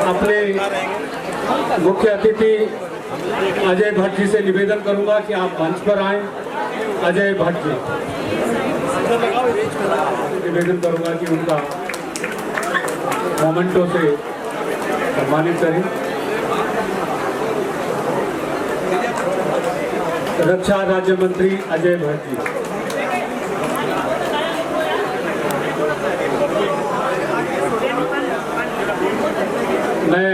अपने मुख्य अतिथि अजय भट्ट जी से निवेदन करूंगा कि आप मंच पर आएं। अजय भट्ट जी, निवेदन करूंगा कि उनका मोमेंटो से सम्मानित करें। रक्षा राज्य मंत्री अजय भट्ट जी। मैं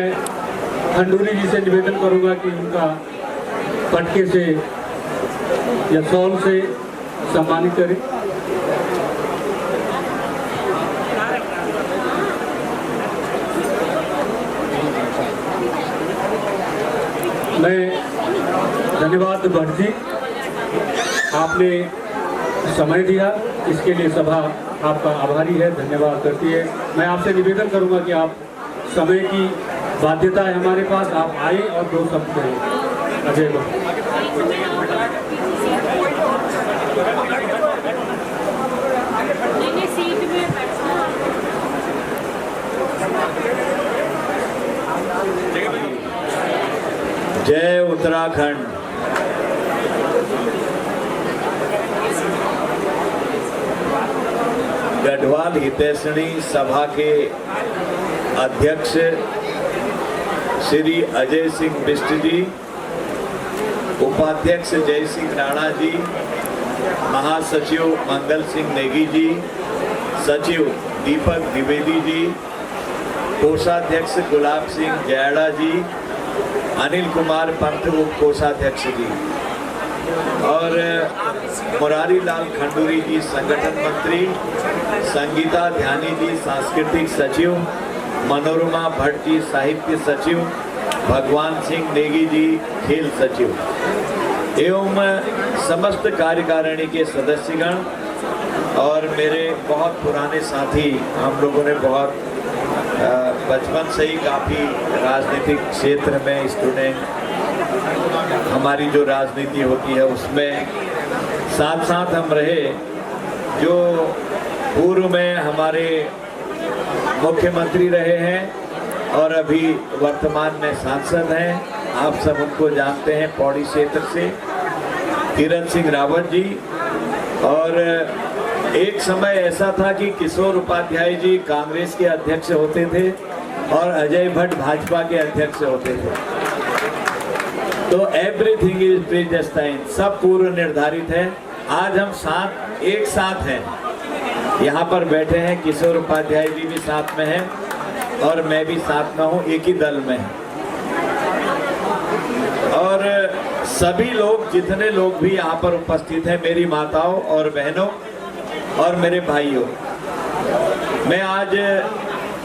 खंडूरी जी से निवेदन करूंगा कि उनका पटके से या शॉल से सम्मानित करें। मैं धन्यवाद भट्ट जी, आपने समय दिया, इसके लिए सभा आपका आभारी है, धन्यवाद करती है। मैं आपसे निवेदन करूंगा कि आप समय की बाध्यता है हमारे पास, आप आए और दो शब्द कहें। अजय भट्ट। जय उत्तराखंड। गढ़वाल हितैषणी सभा के अध्यक्ष श्री अजय सिंह बिष्ट जी, उपाध्यक्ष जय सिंह राणा जी, महासचिव मंगल सिंह नेगी जी, सचिव दीपक द्विवेदी जी, कोषाध्यक्ष गुलाब सिंह जयाड़ा जी, अनिल कुमार पंत उप कोषाध्यक्ष जी और मुरारी लाल खंडूरी जी संगठन मंत्री, संगीता ध्यानी जी सांस्कृतिक सचिव, मनोरमा भट्ट जी साहित्य सचिव, भगवान सिंह नेगी जी खेल सचिव एवं समस्त कार्यकारिणी के सदस्यगण और मेरे बहुत पुराने साथी। हम लोगों ने बहुत बचपन से ही काफ़ी राजनीतिक क्षेत्र में स्टूडेंट, हमारी जो राजनीति होती है उसमें साथ साथ हम रहे। जो पूर्व में हमारे मुख्यमंत्री रहे हैं और अभी वर्तमान में सांसद हैं, आप सब उनको जानते हैं पौड़ी क्षेत्र से, तीरथ सिंह रावत जी। और एक समय ऐसा था कि किशोर उपाध्याय जी कांग्रेस के अध्यक्ष होते थे और अजय भट्ट भाजपा के अध्यक्ष होते थे। तो एवरीथिंग इज प्रीडेस्टाइन्ड, सब पूर्व निर्धारित है। आज हम साथ एक साथ हैं, यहाँ पर बैठे हैं। किशोर उपाध्याय जी भी साथ में हैं और मैं भी साथ में हूँ, एक ही दल में हैं। और सभी लोग, जितने लोग भी यहाँ पर उपस्थित हैं, मेरी माताओं और बहनों और मेरे भाइयों, मैं आज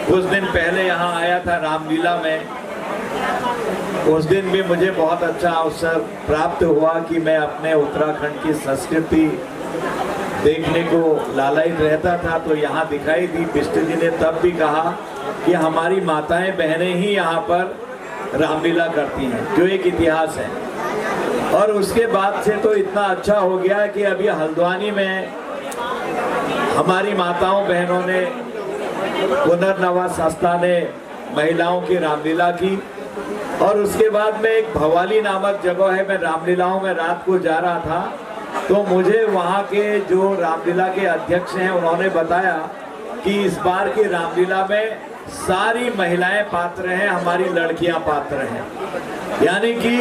कुछ दिन पहले यहाँ आया था रामलीला में। उस दिन भी मुझे बहुत अच्छा अवसर प्राप्त हुआ कि मैं अपने उत्तराखंड की संस्कृति देखने को लालायित रहता था, तो यहाँ दिखाई दी। बिष्ट जी ने तब भी कहा कि हमारी माताएं बहनें ही यहाँ पर रामलीला करती हैं, जो एक इतिहास है। और उसके बाद से तो इतना अच्छा हो गया कि अभी हल्द्वानी में हमारी माताओं बहनों ने, पुनर्नवा संस्था ने महिलाओं की रामलीला की। और उसके बाद में एक भवाली नामक जगह है, मैं रामलीलाओं में रात को जा रहा था, तो मुझे वहाँ के जो रामलीला के अध्यक्ष हैं उन्होंने बताया कि इस बार की रामलीला में सारी महिलाएं पात्र हैं, हमारी लड़कियां पात्र हैं। यानी कि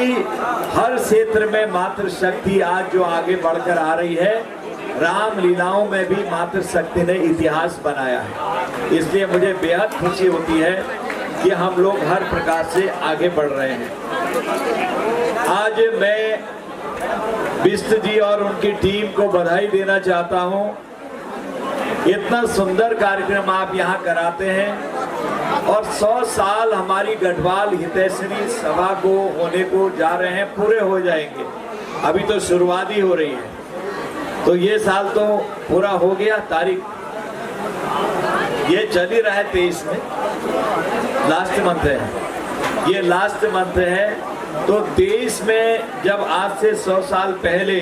हर क्षेत्र में मातृशक्ति आज जो आगे बढ़कर आ रही है, रामलीलाओं में भी मातृशक्ति ने इतिहास बनाया है। इसलिए मुझे बेहद खुशी होती है कि हम लोग हर प्रकार से आगे बढ़ रहे हैं। आज मैं बिष्ट जी और उनकी टीम को बधाई देना चाहता हूं। इतना सुंदर कार्यक्रम आप यहाँ कराते हैं और 100 साल हमारी गढ़वाल हितैषणी सभा को होने को जा रहे हैं, पूरे हो जाएंगे। अभी तो शुरुआत ही हो रही है, तो ये साल तो पूरा हो गया। तारीख ये चल ही रहा है 23 में, लास्ट मंथ है, ये लास्ट मंथ है। तो 23 में जब आज से 100 साल पहले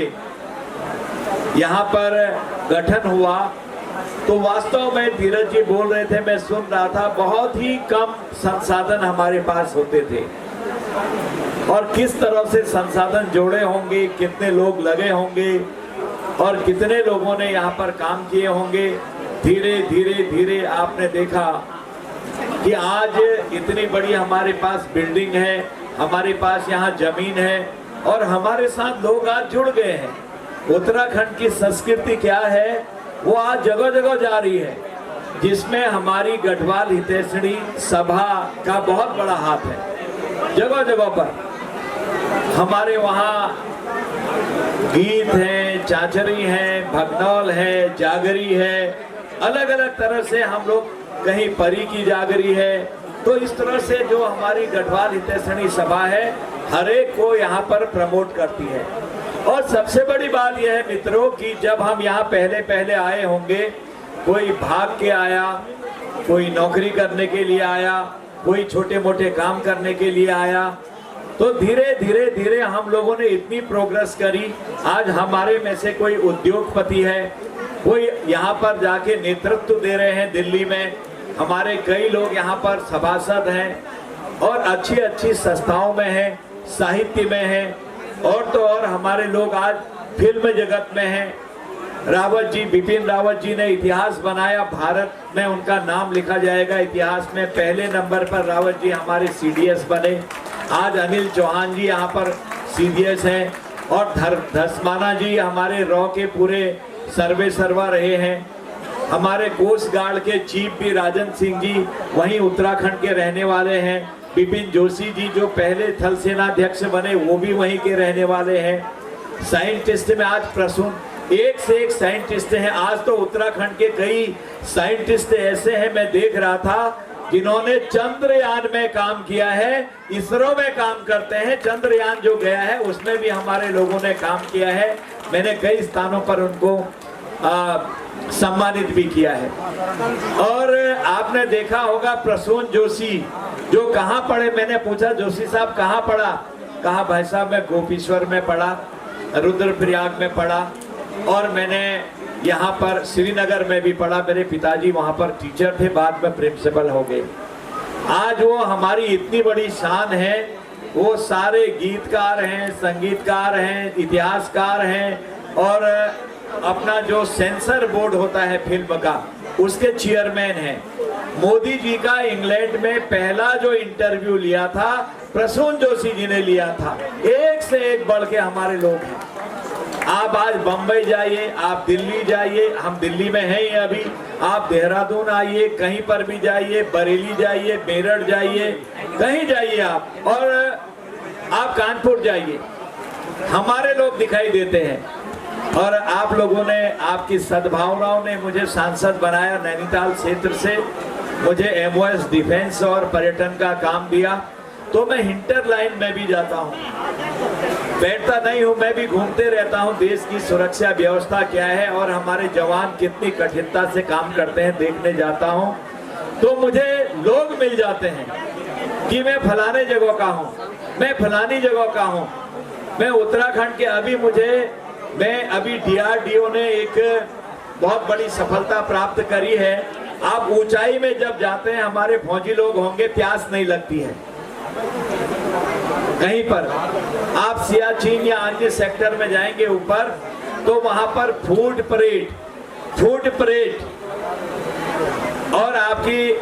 यहाँ पर गठन हुआ तो वास्तव में धीरज जी बोल रहे थे, मैं सुन रहा था, बहुत ही कम संसाधन हमारे पास होते थे और किस तरह से संसाधन जोड़े होंगे, कितने लोग लगे होंगे और कितने लोगों ने यहाँ पर काम किए होंगे। धीरे धीरे धीरे आपने देखा कि आज इतनी बड़ी हमारे पास बिल्डिंग है, हमारे पास यहाँ जमीन है और हमारे साथ लोग आज जुड़ गए हैं। उत्तराखंड की संस्कृति क्या है वो आज जगह जगह जा रही है, जिसमें हमारी गढ़वाल हितैषणी सभा का बहुत बड़ा हाथ है। जगह जगह पर हमारे वहाँ गीत है, चाचरी है, भगनौल है, जागरी है, अलग अलग तरह से हम लोग, कहीं परी की जागरी है। तो इस तरह से जो हमारी गढ़वाल हितैषणी सभा है हर एक को यहाँ पर प्रमोट करती है। और सबसे बड़ी बात यह है मित्रों कि जब हम यहाँ पहले पहले आए होंगे, कोई भाग के आया, कोई नौकरी करने के लिए आया, कोई छोटे मोटे काम करने के लिए आया, तो धीरे धीरे धीरे हम लोगों ने इतनी प्रोग्रेस करी। आज हमारे में से कोई उद्योगपति है, कोई यहाँ पर जाके नेतृत्व दे रहे हैं दिल्ली में, हमारे कई लोग यहाँ पर सभासद हैं और अच्छी अच्छी संस्थाओं में हैं, साहित्य में हैं और तो और हमारे लोग आज फिल्म जगत में हैं। रावत जी, बिपिन रावत जी ने इतिहास बनाया, भारत में उनका नाम लिखा जाएगा इतिहास में। पहले नंबर पर रावत जी हमारे सीडीएस बने। आज अनिल चौहान जी यहाँ पर सीडीएस हैं और धसमाना जी हमारे रॉ के पूरे सर्वे सर्वा रहे हैं। हमारे कोस्ट गार्ड के चीफ भी राजन सिंह जी वहीं उत्तराखंड के रहने वाले हैं। बिपिन जोशी जी जो पहले थल सेनाध्यक्ष बने वो भी वहीं के रहने वाले हैं। साइंटिस्ट में आज प्रसून एक से एक साइंटिस्ट हैं। आज तो उत्तराखंड के कई साइंटिस्ट ऐसे हैं, मैं देख रहा था, जिन्होंने चंद्रयान में काम किया है, इसरो में काम करते हैं। चंद्रयान जो गया है उसमें भी हमारे लोगों ने काम किया है। मैंने कई स्थानों पर उनको सम्मानित भी किया है। और आपने देखा होगा प्रसून जोशी जो कहाँ पढ़े, मैंने पूछा जोशी साहब कहाँ पढ़ा, कहा भाई साहब मैं गोपीश्वर में पढ़ा, रुद्रप्रयाग में पढ़ा और मैंने यहाँ पर श्रीनगर में भी पढ़ा। मेरे पिताजी वहाँ पर टीचर थे, बाद में प्रिंसिपल हो गए। आज वो हमारी इतनी बड़ी शान है, वो सारे गीतकार हैं, संगीतकार हैं, इतिहासकार हैं और अपना जो सेंसर बोर्ड होता है फिल्म का उसके चेयरमैन हैं। मोदी जी का इंग्लैंड में पहला जो इंटरव्यू लिया था प्रसून जोशी जी ने लिया था। एक से एक बढ़ के हमारे लोग हैं। आप आज बंबई जाइए, आप दिल्ली जाइए, हम दिल्ली में हैं ही अभी, आप देहरादून आइए, कहीं पर भी जाइए, बरेली जाइए, मेरठ जाइए, कहीं जाइए आप, और आप कानपुर जाइए, हमारे लोग दिखाई देते हैं। और आप लोगों ने, आपकी सद्भावनाओं ने मुझे सांसद बनाया। नैनीताल क्षेत्र से मुझे एमओएस डिफेंस और पर्यटन का काम दिया, तो मैं हिंटर लाइन में भी जाता हूँ, बैठता नहीं हूँ, मैं भी घूमते रहता हूँ। देश की सुरक्षा व्यवस्था क्या है और हमारे जवान कितनी कठिनता से काम करते हैं देखने जाता हूँ। तो मुझे लोग मिल जाते हैं कि मैं फलाने जगह का हूँ, मैं फलानी जगह का हूँ, मैं उत्तराखंड के। मैं अभी डीआरडीओ ने एक बहुत बड़ी सफलता प्राप्त करी है। आप ऊंचाई में जब जाते हैं, हमारे फौजी लोग होंगे, प्यास नहीं लगती है कहीं पर। आप सियाचिन या अन्य सेक्टर में जाएंगे ऊपर, तो वहां पर फूड परेड और आपकी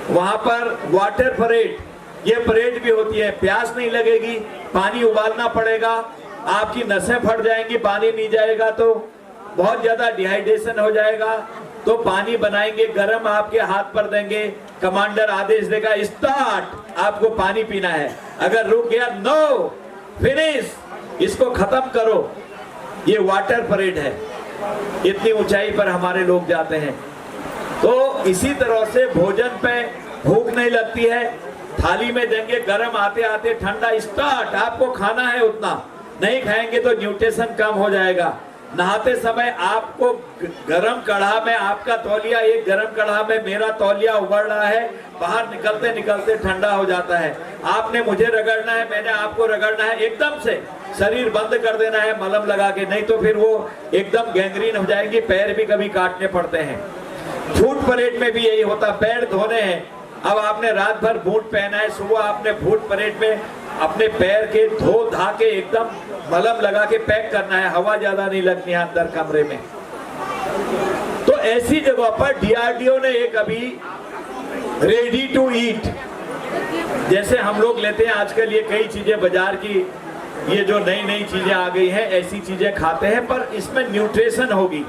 वहां पर वाटर परेड, ये परेड भी होती है। प्यास नहीं लगेगी, पानी उबालना पड़ेगा, आपकी नसें फट जाएंगी, पानी नहीं जाएगा तो बहुत ज्यादा डिहाइड्रेशन हो जाएगा। तो पानी बनाएंगे, गरम आपके हाथ पर देंगे, कमांडर आदेश देगा स्टार्ट, आपको पानी पीना है। अगर रुक गया, नो फिनिश, इसको खत्म करो। ये वाटर परेड है। इतनी ऊंचाई पर हमारे लोग जाते हैं। तो इसी तरह से भोजन पे भूख नहीं लगती है, थाली में देंगे, गरम आते आते ठंडा स्टार्ट, आपको खाना है उतना, नहीं खाएंगे तो न्यूट्रिशन कम हो जाएगा। नहाते समय आपको गरम कढ़ा में आपका तौलिया, एक गरम कढ़ा में मेरा तौलिया उबल रहा है, बाहर निकलते निकलते ठंडा हो जाता है। आपने मुझे रगड़ना है, मैंने आपको रगड़ना है, एकदम से शरीर बंद कर देना है मलहम लगा के, नहीं तो फिर वो एकदम गैंग्रीन हो जाएगी, पैर भी कभी काटने पड़ते हैं। फूड परेड में भी यही होता, पैर धोने हैं। अब आपने रात भर बूट पहना है, सुबह आपने फूड परेड में अपने पैर के धो धा के एकदम मलम लगा के पैक करना है, हवा ज्यादा नहीं लगनी है अंदर कमरे में। तो ऐसी जगह पर डीआरडीओ ने एक अभी रेडी टू ईट, जैसे हम लोग लेते हैं आजकल ये कई चीजें बाजार की, ये जो नई नई चीजें आ गई हैं, ऐसी चीजें खाते हैं पर इसमें न्यूट्रिशन होगी।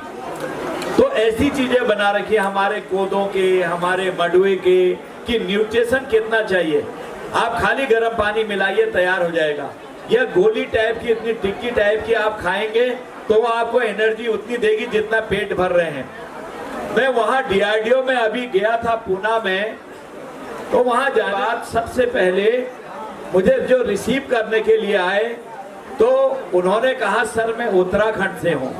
तो ऐसी चीजें बना रखी है हमारे कोदों के, हमारे मडुए के, कि न्यूट्रिशन कितना चाहिए। आप खाली गर्म पानी मिलाइए, तैयार हो जाएगा। यह गोली टाइप की, इतनी टिक्की टाइप की आप खाएंगे तो वो आपको एनर्जी उतनी देगी जितना पेट भर रहे हैं। मैं वहां डीआरडीओ में अभी गया था पूना में, तो वहां जाने सबसे पहले मुझे जो रिसीव करने के लिए आए तो उन्होंने कहा सर मैं उत्तराखंड से हूं।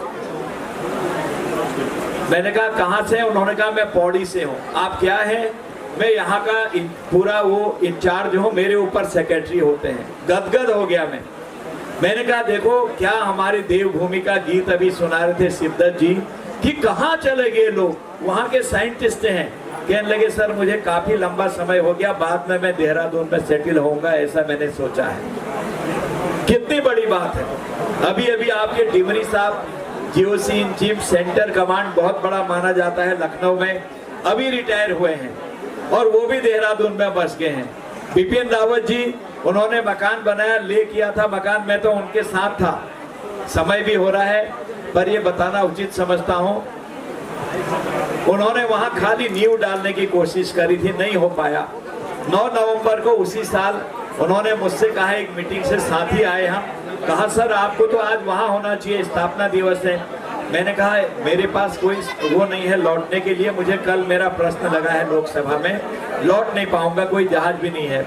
मैंने कहा कहां से? उन्होंने कहा मैं पौड़ी से हूं। आप क्या है? मैं यहाँ का पूरा वो इंचार्ज हूँ, मेरे ऊपर सेक्रेटरी होते हैं। गदगद हो गया मैं। मैंने कहा देखो क्या हमारी देवभूमि का गीत अभी सुना रहे थे शिवदत्त जी कि कहाँ चले गए लोग, वहाँ के साइंटिस्ट हैं। कहने लगे सर मुझे काफी लंबा समय हो गया, बाद में मैं देहरादून में सेटल होऊंगा, ऐसा मैंने सोचा है। कितनी बड़ी बात है। अभी अभी आपके डिमरी साहब जियोसिन चीफ सेंटर कमांड बहुत बड़ा माना जाता है लखनऊ में, अभी रिटायर हुए हैं और वो भी देहरादून में बस गए हैं। बिपिन रावत जी उन्होंने मकान बनाया, ले किया था मकान, मैं तो उनके साथ था। समय भी हो रहा है पर ये बताना उचित समझता हूँ। उन्होंने वहां खाली नींव डालने की कोशिश करी थी, नहीं हो पाया। 9 नवंबर को उसी साल उन्होंने मुझसे कहा, एक मीटिंग से साथी आए हम, कहा सर आपको तो आज वहां होना चाहिए, स्थापना दिवस है। मैंने कहा मेरे पास कोई वो नहीं है लौटने के लिए, मुझे कल मेरा प्रश्न लगा है लोकसभा में, लौट नहीं पाऊंगा, कोई जहाज भी नहीं है।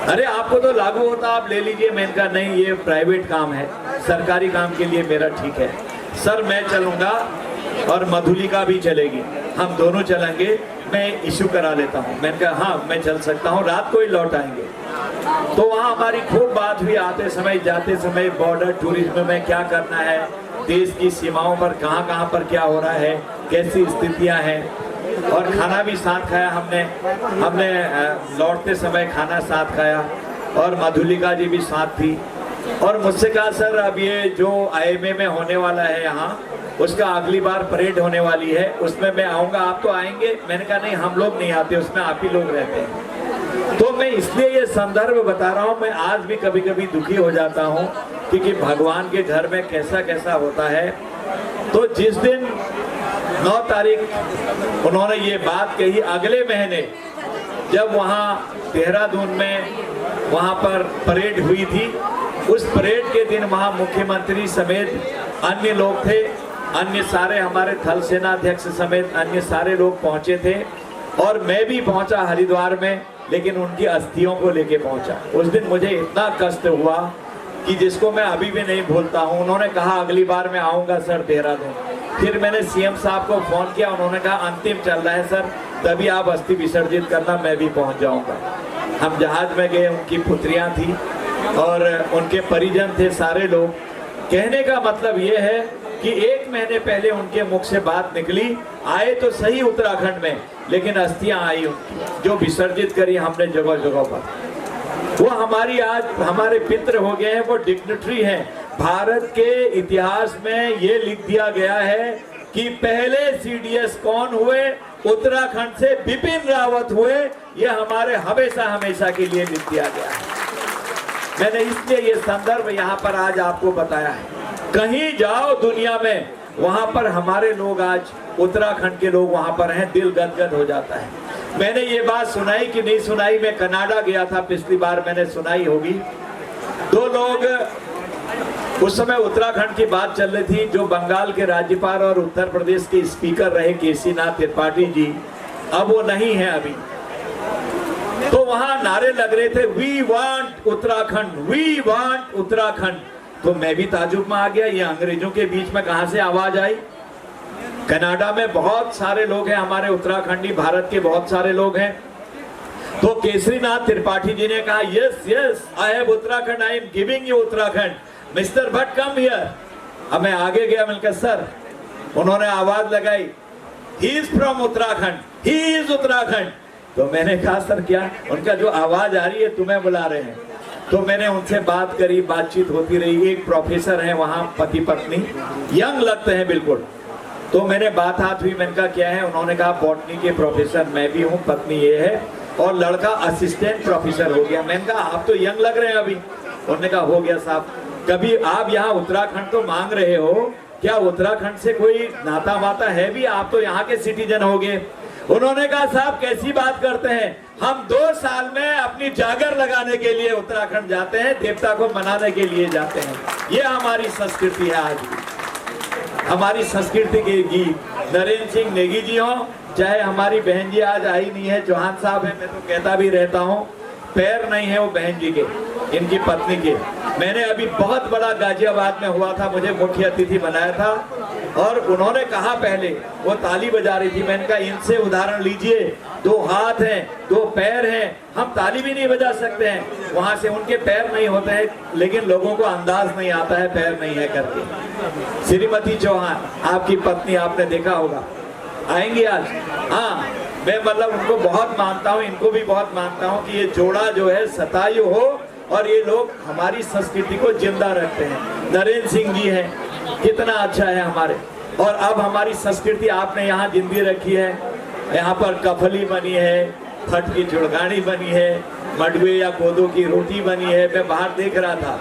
अरे आपको तो लागू होता आप ले लीजिए। मैंने कहा नहीं ये प्राइवेट काम है, सरकारी काम के लिए मेरा ठीक है। सर मैं चलूंगा और मधुलिका भी चलेगी, हम दोनों चलेंगे, मैं इशू करा लेता हूँ। मैंने कहा हाँ मैं चल सकता हूँ, रात को ही लौट आएंगे। तो वहाँ हमारी खूब बात हुई, आते समय जाते समय बॉर्डर टूरिज्म में क्या करना है, देश की सीमाओं पर कहाँ पर क्या हो रहा है, कैसी स्थितियाँ हैं। और खाना भी साथ खाया हमने लौटते समय खाना साथ खाया और मधुलिका जी भी साथ थी। और मुझसे कहा सर अब ये जो IMA में होने वाला है यहाँ, उसका अगली बार परेड होने वाली है, उसमें मैं आऊँगा, आप तो आएंगे? मैंने कहा नहीं हम लोग नहीं आते, उसमें आप ही लोग रहते हैं। तो मैं इसलिए ये संदर्भ बता रहा हूँ, मैं आज भी कभी कभी दुखी हो जाता हूँ क्योंकि भगवान के घर में कैसा कैसा होता है। तो जिस दिन 9 तारीख उन्होंने ये बात कही, अगले महीने जब वहाँ देहरादून में वहाँ पर परेड हुई थी, उस परेड के दिन वहाँ मुख्यमंत्री समेत अन्य लोग थे, अन्य सारे हमारे थल सेना अध्यक्ष समेत अन्य सारे लोग पहुँचे थे। और मैं भी पहुँचा हरिद्वार में, लेकिन उनकी अस्थियों को लेके पहुँचा। उस दिन मुझे इतना कष्ट हुआ कि जिसको मैं अभी भी नहीं भूलता हूँ। उन्होंने कहा अगली बार मैं आऊँगा सर देहरादून। फिर मैंने CM साहब को फोन किया, उन्होंने कहा अंतिम चल रहा है सर, तभी आप अस्थि विसर्जित करना, मैं भी पहुंच जाऊंगा। हम जहाज में गए, उनकी पुत्रियां थी और उनके परिजन थे, सारे लोग। कहने का मतलब ये है कि 1 महीने पहले उनके मुख से बात निकली, आए तो सही उत्तराखंड में, लेकिन अस्थियां आई उनकी जो विसर्जित करी हमने जगह जगह पर। वो हमारी आज हमारे पितृ हो गए हैं, वो डिग्निटरी हैं। भारत के इतिहास में ये लिख दिया गया है कि पहले CDS कौन हुए, उत्तराखंड से बिपिन रावत हुए। ये हमारे हमेशा हमेशा के लिए लिख दिया गया है। मैंने इसलिए ये संदर्भ यहाँ पर आज आपको बताया है। कहीं जाओ दुनिया में, वहां पर हमारे लोग, आज उत्तराखंड के लोग वहां पर हैं, दिल गदगद हो जाता है। मैंने ये बात सुनाई कि नहीं सुनाई, मैं कनाडा गया था पिछली बार, मैंने सुनाई होगी। 2 लोग, उस समय उत्तराखंड की बात चल रही थी, जो बंगाल के राज्यपाल और उत्तर प्रदेश के स्पीकर रहे केसीनाथ त्रिपाठी जी, अब वो नहीं है अभी। तो वहां नारे लग रहे थे, we want Uttarakhand, we want Uttarakhand. तो मैं भी ताजुब में आ गया, ये अंग्रेजों के बीच में कहां से आवाज आई। कनाडा में बहुत सारे लोग हैं हमारे उत्तराखंडी, भारत के बहुत सारे लोग हैं। तो केसरीनाथ त्रिपाठी जी ने कहा, yes yes I have Uttarakhand, I am giving you Uttarakhand, mister Bhatt come here. अब मैं आगे गया, मिलकर सर, उन्होंने आवाज लगाई, he is from Uttarakhand, he is Uttarakhand. तो मैंने कहा सर क्या, उनका जो आवाज आ रही है तुम्हें बुला रहे हैं। तो मैंने उनसे बात करी, बातचीत होती रही। एक प्रोफेसर है वहाँ, पति पत्नी, यंग लगते हैं बिल्कुल। तो मैंने बात हाथ हुई, मैंने कहा क्या है, उन्होंने कहा बॉटनी के प्रोफेसर मैं भी हूँ, पत्नी ये है, और लड़का असिस्टेंट प्रोफेसर हो गया। मैंने कहा आप तो यंग लग रहे हैं अभी। उन्होंने कहा हो गया साहब। कभी आप यहाँ उत्तराखंड तो मांग रहे हो, क्या उत्तराखंड से कोई नाता वाता है भी? आप तो यहाँ के सिटीजन हो गए। उन्होंने कहा साहब कैसी बात करते हैं, हम 2 साल में अपनी जागर लगाने के लिए उत्तराखंड जाते हैं, देवता को मनाने के लिए जाते हैं। ये हमारी संस्कृति है। आज हमारी संस्कृति के गीत नरेंद्र सिंह नेगी जी हो, चाहे हमारी बहन जी आज आई नहीं है, चौहान साहब है, मैं तो कहता भी रहता हूँ, पैर नहीं है वो बहन जी के, इनकी पत्नी के। मैंने अभी बहुत बड़ा गाजियाबाद में हुआ था, मुझे मुख्य अतिथि बनाया था, और उन्होंने कहा पहले, वो ताली बजा रही थी, मैंने कहा इनसे उदाहरण लीजिए, 2 हाथ हैं, 2 पैर हैं, हम ताली भी नहीं बजा सकते हैं। वहां से उनके पैर नहीं होते हैं, लेकिन लोगों को अंदाज नहीं आता है पैर नहीं है करके। श्रीमती चौहान आपकी पत्नी, आपने देखा होगा, आएंगी आज। हाँ, मैं मतलब उनको बहुत मानता हूँ, इनको भी बहुत मानता हूँ कि ये जोड़ा जो है सतायु हो, और ये लोग हमारी संस्कृति को जिंदा रखते हैं। नरेंद्र सिंह जी हैं, कितना अच्छा है हमारे। और अब हमारी संस्कृति आपने यहाँ जिंदी रखी है। यहाँ पर कफली बनी है, फट की चुड़गानी बनी है, मडवे या कोदो की रोटी बनी है। मैं बाहर देख रहा था,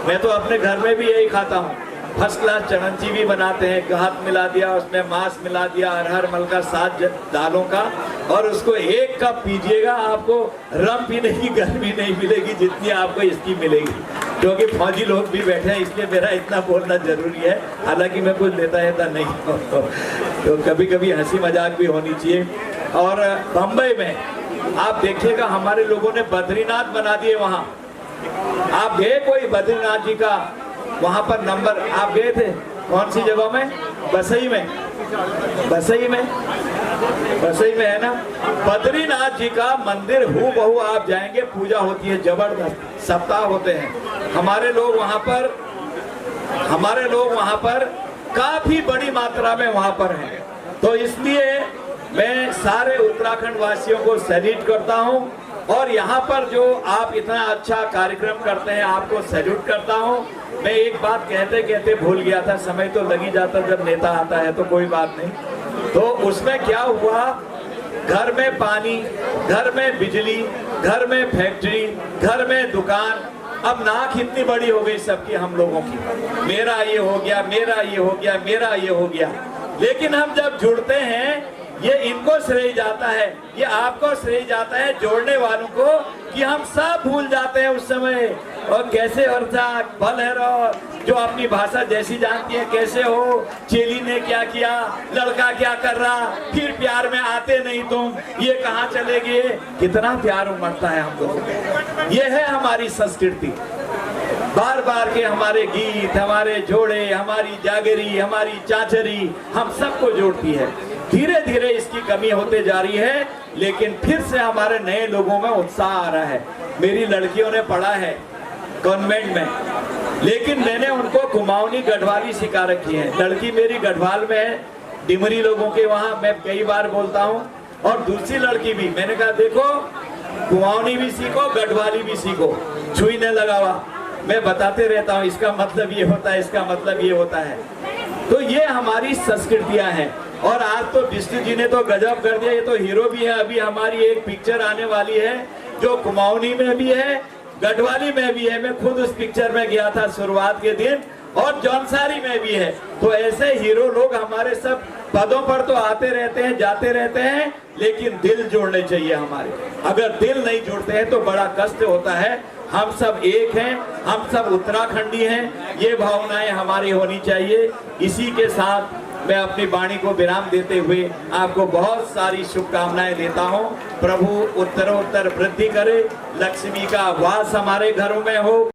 मैं तो अपने घर में भी यही खाता हूँ। फर्स्ट क्लास चणंची भी बनाते हैं, घात मिला दिया, उसमें मांस मिला दिया, अरहर मल का 7 दालों का, और उसको 1 कप पीजिएगा, आपको रम पीने की गर्मी नहीं मिलेगी जितनी आपको इसकी मिलेगी। क्योंकि फौजी लोग भी बैठे हैं, इसलिए मेरा इतना बोलना जरूरी है, हालांकि मैं कुछ लेता है नहीं तो कभी कभी हंसी मजाक भी होनी चाहिए। और बम्बई में आप देखिएगा, हमारे लोगों ने बद्रीनाथ बना दिए। वहाँ आप गए कोई बद्रीनाथ जी का वहां पर नंबर, आप गए थे कौन सी जगह में? बसई में, बसई में, बसई में है ना। बद्रीनाथ जी का मंदिर हूबहू आप जाएंगे, पूजा होती है, जबरदस्त सप्ताह होते हैं। हमारे लोग वहां पर काफी बड़ी मात्रा में वहां पर हैं। तो इसलिए मैं सारे उत्तराखंड वासियों को सैल्यूट करता हूं, और यहाँ पर जो आप इतना अच्छा कार्यक्रम करते हैं, आपको सैल्यूट करता हूँ। मैं एक बात कहते कहते भूल गया था, समय तो लग ही जाता जब नेता आता है, तो कोई बात नहीं। तो उसमें क्या हुआ, घर में पानी, घर में बिजली, घर में फैक्ट्री, घर में दुकान। अब नाक इतनी बड़ी हो गई सबकी, हम लोगों की, मेरा ये हो गया, मेरा ये हो गया, मेरा ये हो गया। लेकिन हम जब जुड़ते हैं, ये इनको श्रेय जाता है, ये आपको श्रेय जाता है, जोड़ने वालों को, कि हम सब भूल जाते हैं उस समय। और कैसे बल है जो अपनी भाषा जैसी जानती है, कैसे हो, चेली ने क्या किया, लड़का क्या कर रहा, फिर प्यार में आते नहीं तुम, ये कहाँ चले गए, कितना प्यार उमड़ता है हम लोगों को। ये है हमारी संस्कृति। बार बार के हमारे गीत, हमारे जोड़े, हमारी जागरी, हमारी चाचरी हम सबको जोड़ती है। धीरे धीरे इसकी कमी होते जा रही है, लेकिन फिर से हमारे नए लोगों में उत्साह आ रहा है। मेरी लड़कियों ने पढ़ा है कॉन्वेंट में, लेकिन मैंने उनको कुमाऊनी गढ़वाली सिखा रखी है। लड़की मेरी गढ़वाल में है, डिमरी लोगों के वहाँ, मैं कई बार बोलता हूँ। और दूसरी लड़की भी, मैंने कहा देखो कुमाऊनी भी सीखो, गढ़वाली भी सीखो, छुई न लगावा। मैं बताते रहता हूँ, इसका मतलब ये होता है, इसका मतलब ये होता है। तो ये हमारी संस्कृतियां हैं। और आज तो विष्णु जी ने तो गजब कर दिया, ये तो हीरो भी है। अभी हमारी एक पिक्चर आने वाली है जो कुमाऊनी में भी है, गढ़वाली में भी है। मैं खुद उस पिक्चर में गया था शुरुआत के दिन, और जौनसारी में भी है। तो ऐसे हीरो लोग हमारे सब पदों पर तो आते रहते हैं, जाते रहते हैं, लेकिन दिल जोड़ने चाहिए हमारे। अगर दिल नहीं जुड़ते हैं तो बड़ा कष्ट होता है। हम सब एक हैं, हम सब उत्तराखंडी हैं, ये भावनाएं हमारी होनी चाहिए। इसी के साथ मैं अपनी वाणी को विराम देते हुए आपको बहुत सारी शुभकामनाएं देता हूं। प्रभु उत्तरोत्तर वृद्धि करे, लक्ष्मी का वास हमारे घरों में हो।